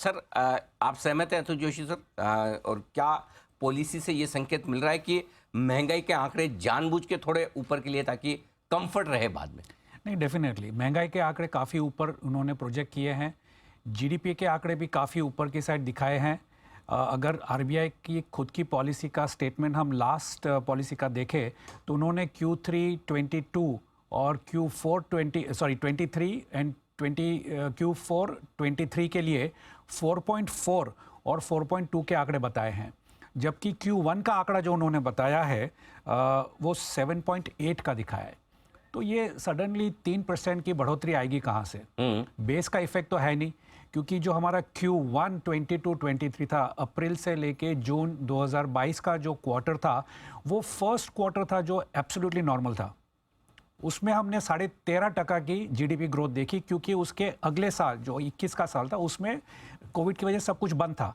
Sir आप सहमत हैं अतुल जोशी सर और क्या पॉलिसी से ये संकेत मिल रहा है कि महंगाई के आंकड़े जानबूझ के थोड़े ऊपर के लिए ताकि कंफर्ट रहे बाद में? नहीं, डेफिनेटली महंगाई के आंकड़े काफ़ी ऊपर उन्होंने प्रोजेक्ट किए हैं। जीडीपी के आंकड़े भी काफ़ी ऊपर की साइड दिखाए हैं। अगर आरबीआई की खुद की पॉलिसी का स्टेटमेंट हम लास्ट पॉलिसी का देखें तो उन्होंने Q3 22 और Q4 23 एंड Q4 23 के लिए 4.4 और 4.2 के आंकड़े बताए हैं, जबकि Q1 का आंकड़ा जो उन्होंने बताया है वो 7.8 का दिखाया है। तो ये सडनली 3% की बढ़ोतरी आएगी कहाँ से? बेस का इफेक्ट तो है नहीं, क्योंकि जो हमारा Q1 22-23 था, अप्रैल से लेके जून 2022 का जो क्वार्टर था, वो फर्स्ट क्वार्टर था जो एब्सोल्युटली नॉर्मल था। उसमें हमने 13.5% की जीडीपी ग्रोथ देखी, क्योंकि उसके अगले साल जो 21 का साल था उसमें कोविड की वजह से सब कुछ बंद था।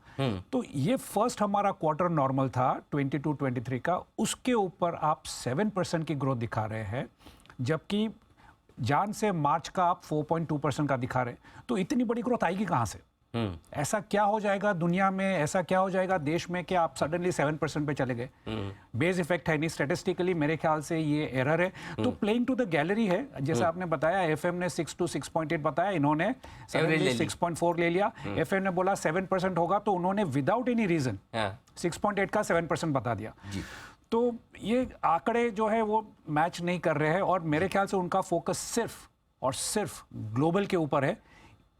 तो ये फर्स्ट हमारा क्वार्टर नॉर्मल था 22-23 का, उसके ऊपर आप 7% की ग्रोथ दिखा रहे हैं, जबकि जान से मार्च का आप 4.2% का दिखा रहे हैं। तो इतनी बड़ी ग्रोथ आएगी कहाँ से? ऐसा क्या हो जाएगा दुनिया में, ऐसा क्या हो जाएगा देश में कि आप सडनली 7% पे चले गए? बेस इफेक्ट है नहीं, स्टैटिस्टिकली मेरे ख्याल से ये एरर है। तो प्लेइंग टू द गैलरी है, जैसा आपने बताया। एफएम ने 6 to 6.8 बताया, इन्होंने सडनली 6.4 ले लिया। एफएम ने बोला 7% होगा, तो उन्होंने विदाउट एनी रीजन 6.8 का 7% बता दिया। तो ये आंकड़े जो है वो मैच नहीं कर रहे हैं, और मेरे ख्याल से उनका फोकस सिर्फ और सिर्फ ग्लोबल के ऊपर है।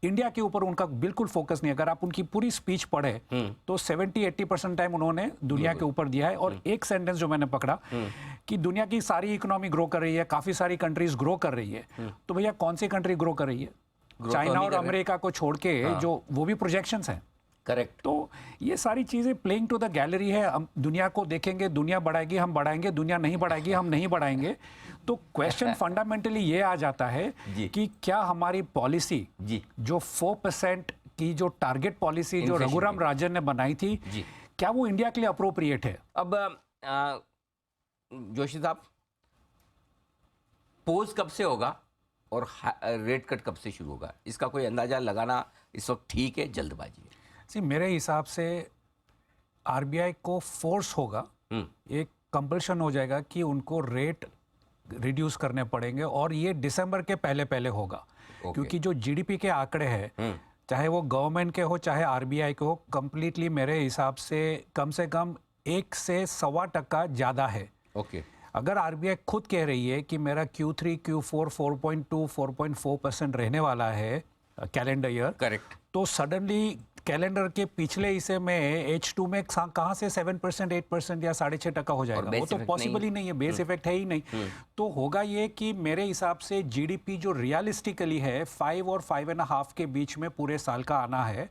इंडिया के ऊपर उनका बिल्कुल फोकस नहीं है। अगर आप उनकी पूरी स्पीच पढ़े तो 70-80% टाइम उन्होंने दुनिया के ऊपर दिया है। और एक सेंटेंस जो मैंने पकड़ा कि दुनिया की सारी इकोनॉमी ग्रो कर रही है, काफी सारी कंट्रीज ग्रो कर रही है। तो भैया कौन सी कंट्री ग्रो कर रही है? चाइना और अमेरिका को छोड़ के, जो वो भी प्रोजेक्शंस हैं। करेक्ट। तो ये सारी चीजें प्लेइंग टू द गैलरी है। हम दुनिया को देखेंगे, दुनिया बढ़ाएगी हम बढ़ाएंगे, दुनिया नहीं बढ़ाएगी हम नहीं बढ़ाएंगे। तो क्वेश्चन फंडामेंटली ये आ जाता है कि क्या हमारी पॉलिसी जो 4% की जो टारगेट पॉलिसी जो रघुराम राजन ने बनाई थी, क्या वो इंडिया के लिए अप्रोप्रिएट है? अब जोशी साहब, पोज कब से होगा और रेट कट कब से शुरू होगा, इसका कोई अंदाजा लगाना इस वक्त ठीक है, जल्दबाजी है? मेरे हिसाब से आरबीआई को फोर्स होगा, एक कंपल्शन हो जाएगा कि उनको रेट रिड्यूस करने पड़ेंगे, और ये दिसंबर के पहले पहले होगा। क्योंकि जो जीडीपी के आंकड़े हैं, चाहे वो गवर्नमेंट के हो चाहे आरबीआई के हो, कंप्लीटली मेरे हिसाब से कम 1 से 1.25% ज़्यादा है। अगर आरबीआई खुद कह रही है कि मेरा Q3 Q4 4.2 4.4% रहने वाला है कैलेंडर ईयर, करेक्ट, तो सडनली कैलेंडर के पिछले हिस्से में H2 में कहाँ से 7% 8% या 6.5% हो जाएगा? वो तो पॉसिबल ही नहीं है, बेस इफेक्ट है ही नहीं। तो होगा ये कि मेरे हिसाब से जीडीपी जो रियलिस्टिकली है 5 और 5.5 के बीच में पूरे साल का आना है।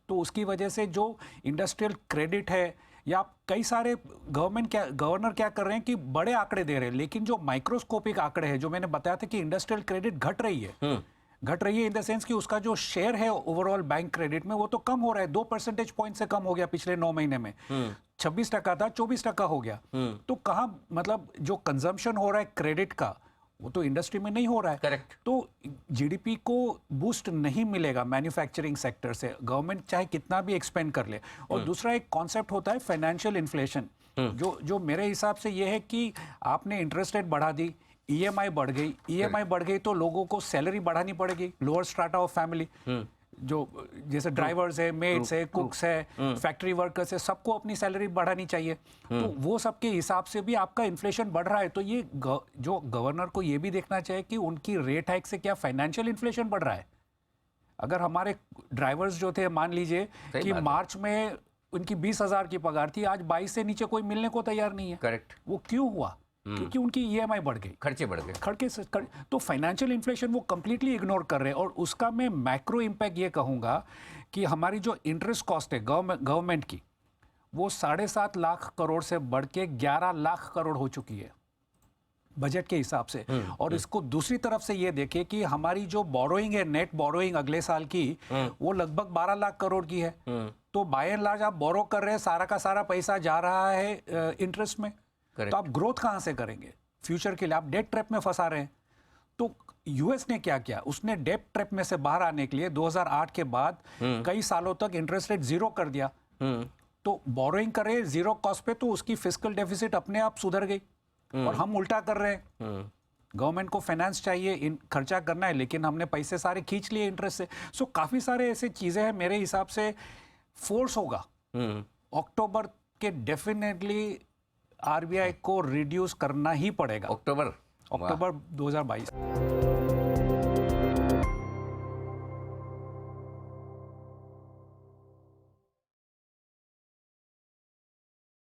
तो उसकी वजह से जो इंडस्ट्रियल क्रेडिट है, या कई सारे गवर्नर क्या कर रहे हैं कि बड़े आंकड़े दे रहे हैं, लेकिन जो माइक्रोस्कोपिक आंकड़े हैं, जो मैंने बताया था कि इंडस्ट्रियल क्रेडिट घट रही है इन द सेंस कि उसका जो शेयर है ओवरऑल बैंक क्रेडिट में, वो तो कम हो रहा है। 2 परसेंटेज पॉइंट से कम हो गया पिछले 9 महीने में। 26% था, 24% हो गया। तो कहाँ, मतलब जो कंजम्पशन हो रहा है क्रेडिट का, वो तो इंडस्ट्री में नहीं हो रहा है। करेक्ट। तो जीडीपी को बूस्ट नहीं मिलेगा मैन्युफैक्चरिंग सेक्टर से, गवर्नमेंट चाहे कितना भी एक्सपेंड कर ले। और दूसरा एक कॉन्सेप्ट होता है फाइनेंशियल इन्फ्लेशन, जो मेरे हिसाब से ये है कि आपने इंटरेस्ट रेट बढ़ा दी, ईएमआई बढ़ गई तो लोगों को सैलरी बढ़ानी पड़ेगी। लोअर स्ट्राटा ऑफ फैमिली, जो जैसे ड्राइवर्स है, मेड्स है, कुक्स है, फैक्ट्री वर्कर्स है, सबको अपनी सैलरी बढ़ानी चाहिए। तो वो सबके हिसाब से भी आपका इन्फ्लेशन बढ़ रहा है। तो ये जो गवर्नर को ये भी देखना चाहिए कि उनकी रेट हाइक से क्या फाइनेंशियल इन्फ्लेशन बढ़ रहा है। अगर हमारे ड्राइवर्स जो थे, मान लीजिए कि मार्च में उनकी 20,000 की पगार थी, आज 22 से नीचे कोई मिलने को तैयार नहीं है। करेक्ट। वो क्यों हुआ? क्योंकि उनकी ईएमआई बढ़ गई, खर्चे बढ़ गए। तो फाइनेंशियल इन्फ्लेशन वो कंप्लीटली इग्नोर कर रहे हैं। और उसका मैं मैक्रो इंपैक्ट ये कहूंगा कि हमारी जो इंटरेस्ट कॉस्ट है गवर्नमेंट की, वो 7.5 लाख करोड़ से बढ़ के 11 लाख करोड़ हो चुकी है बजट के हिसाब से। और इसको दूसरी तरफ से ये देखें कि हमारी जो बोरोइंग है, नेट बोरोइंग अगले साल की, वो लगभग 12 लाख करोड़ की है। तो बाय एंड लार्ज आप बोरो कर रहे हैं, सारा का सारा पैसा जा रहा है इंटरेस्ट में। तो आप ग्रोथ कहां से करेंगे फ्यूचर के लिए? आप डेट ट्रैप में फंसा रहे हैं। तो यूएस ने क्या किया, उसने डेट ट्रैप में से बाहर आने के लिए 2008 के बाद कई सालों तक इंटरेस्ट रेट जीरो कर दिया। तो बोरोइंग करे जीरो कॉस्ट पे, तो उसकी फिस्कल डेफिसिट अपने आप सुधर गई। और हम उल्टा कर रहे हैं, गवर्नमेंट को फाइनेंस चाहिए, खर्चा करना है, लेकिन हमने पैसे सारे खींच लिए इंटरेस्ट से। सो काफी सारे ऐसे चीजें हैं, मेरे हिसाब से फोर्स होगा अक्टूबर के, डेफिनेटली आरबीआई को रिड्यूस करना ही पड़ेगा। अक्टूबर 2022।